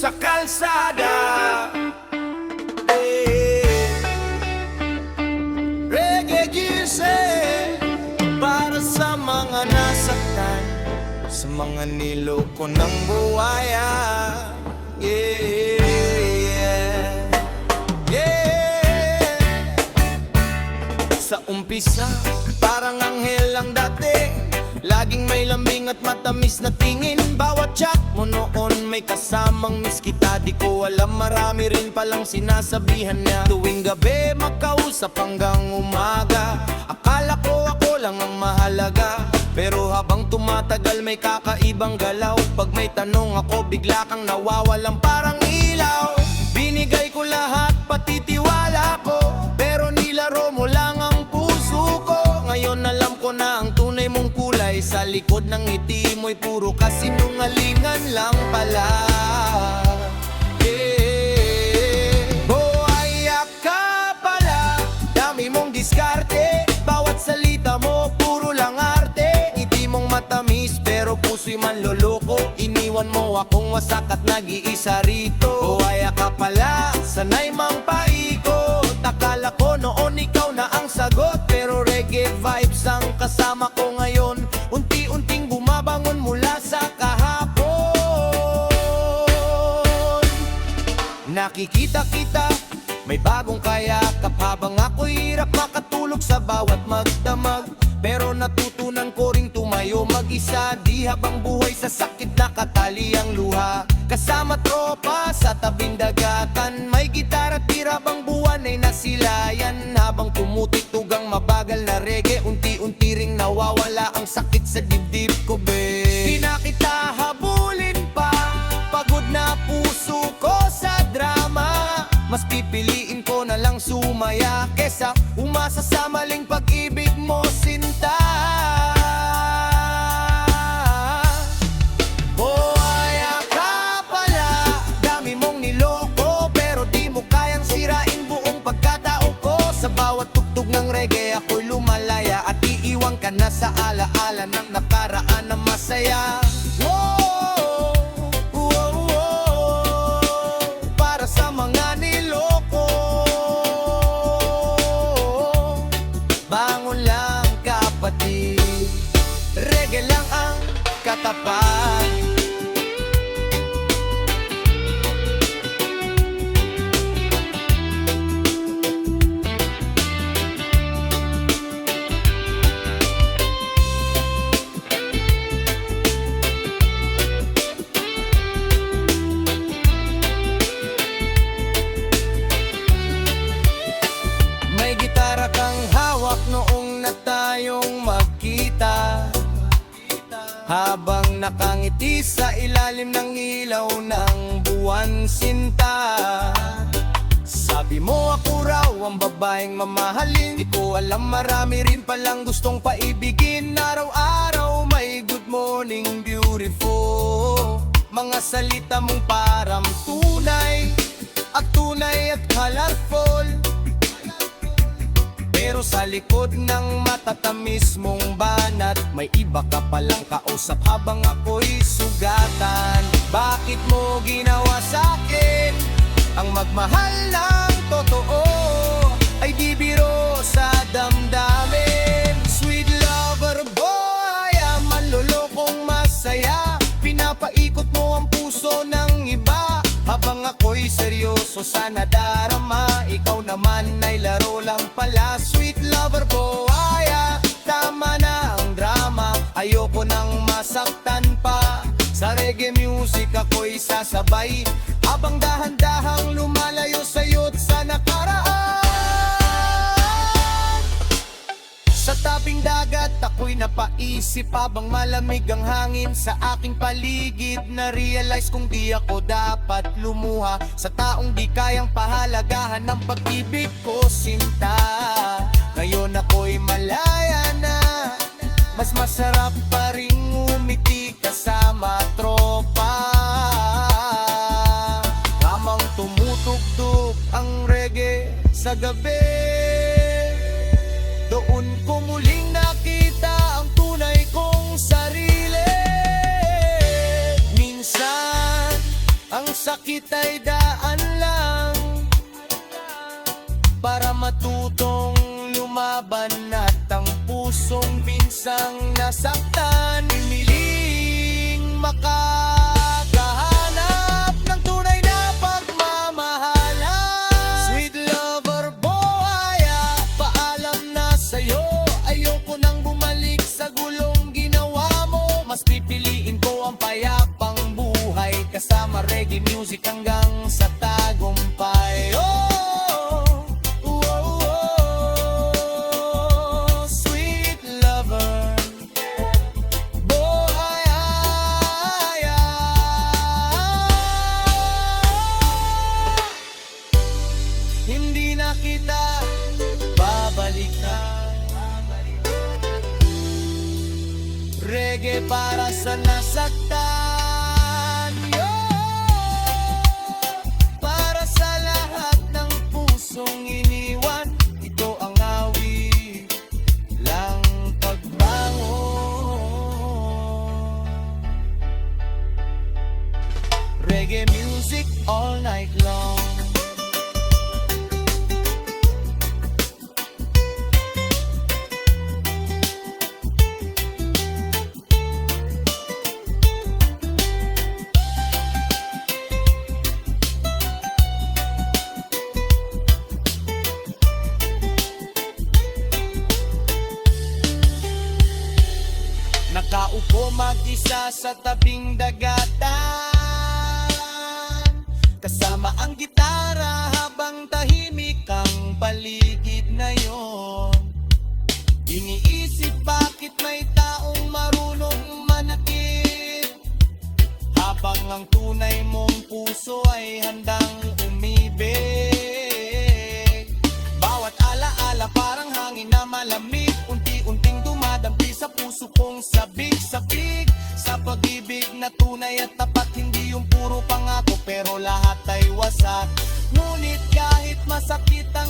sa kalsada. Reggae music para sa mga nasaktan, sa mga niloko ng buhaya. Sa umpisa, parang anghel ang dating, laging may lambing at matamis na tingin. Bawat chat mo noon may kasamang miss kita. Di ko alam marami rin palang sinasabihan niya. Tuwing gabi magkausap hanggang umaga, akala ko ako lang ang mahalaga. Pero habang tumatagal may kakaibang galaw. Pag may tanong ako bigla kang nawawalang parang ilaw. Binigay ko lahat pati tiwala ko, pero nilaro mo lang ang puso ko. Ngayon alam ko na ang tunay mong kulay, sa likod ng ngiti mo'y puro kasinungalingan lang pala. Buhaya ka pala, dami mong diskarte. Bawat salita mo puro lang arte. Ngiti mong matamis pero puso'y manloloko. Iniwan mo akong wasak at nag-iisa rito. Buhaya ka pala, sanay mang paikot. Akala ko noon ikaw na ang sagot, pero reggae vibes ang kasama ko ngayon. Unti-unting bumabangon mula sa kahapon. Nakikita kita, may bagong kayakap, habang ako'y hirap makatulog sa bawat magdamag. Pero natutunan ko ring tumayo mag-isa, di habang buhay sa sakit nakatali ang luha. Kasama tropa sa tabing dagatan, may gitara tira bang buwan ay nasilayan. Habang tumutugtog ang mabagal na reggae, unti-unti ring nawawala ang sakit sa dibdib ko, be. Di na kita habulin pa, pagod na puso ko sa drama. Mas pipiliin ko na lang sumaya kesa umasa sa maling pag-ibig mo, sinta. Buhaya ka pala, dami mong niloko, pero di mo kayang sirain buong pagkatao ko. Sa bawat tugtog ng reggae ako'y lumalaya, at iiwan ka na sa alaala ng nakaraan na masaya. Para sa mga niloko, bangon lang kapatid, reggae lang ang katapat. May gitara kang hawak noong na tayong magkita, habang nakangiti sa ilalim ng ilaw ng buwan, sinta. Sabi mo ako raw ang babaeng mamahalin, di ko alam marami rin palang gustong paibigin. Araw-araw may good morning beautiful, mga salita mong parang tunay at colorful. Pero sa likod ng matatamis mong banat, may iba ka palang kausap habang ako'y sugatan. Bakit mo ginawa sa'kin ang magmahal ng totoo? Ay di biro sa damdamin. Sweet lover boy, manlolokong masaya. Pinapaikot mo ang puso ng iba, habang ako'y seryoso sa nadarama. Ikaw naman ay laro lang pala. Sweet lover boy, tama na ang drama. Ayoko nang masaktan pa. Sa reggae music ako'y sasabay, habang dahan-dahang lumalayo sa'yo't sa nakaraan. Sa tabing dagat ako'y napaisip, habang malamig ang hangin sa aking paligid. Na-realize kung di ako dapat lumuha sa taong di kayang pahalagahan ng pag-ibig ko, sinta. Ngayon ako'y malaya na, mas masarap pa ring umiti kasama tropa. Tamang tumutugtog ang reggae sa gabi, doon ko muling nakita ang tunay kong sarili. Minsan ang sakit ay daan lang para matutong lumaban at ang pusong minsang nasaktan hiniling makakahanap ng tunay na pagmamahalan. Sweet lover boy, paalam na sa'yo, ayoko nang bumalik sa gulong ginawa mo. Mas pipiliin ko ang payapang buhay kasama reggae music hanggang sa tagumpay. Sweet lover boy, hindi na kita babalikan. Reggae para sa nasaktan, para sa lahat ng pusong iniwan. Ito ang awit lang pagbangon. Reggae music all night long. Nakaupo mag-isa sa tabing dagatan, kasama ang gitara habang tahimik ang paligid na yon. Iniisip bakit may taong marunong manakit, habang ang tunay mong puso ay handang umibig. Bawat alaala parang hangin na malamig, unti-unting dumadampi sa puso kong sabik-sabik. Sa pag-ibig na tunay at tapat, hindi yung puro pangako pero lahat ay wasak. Ngunit kahit masakit ang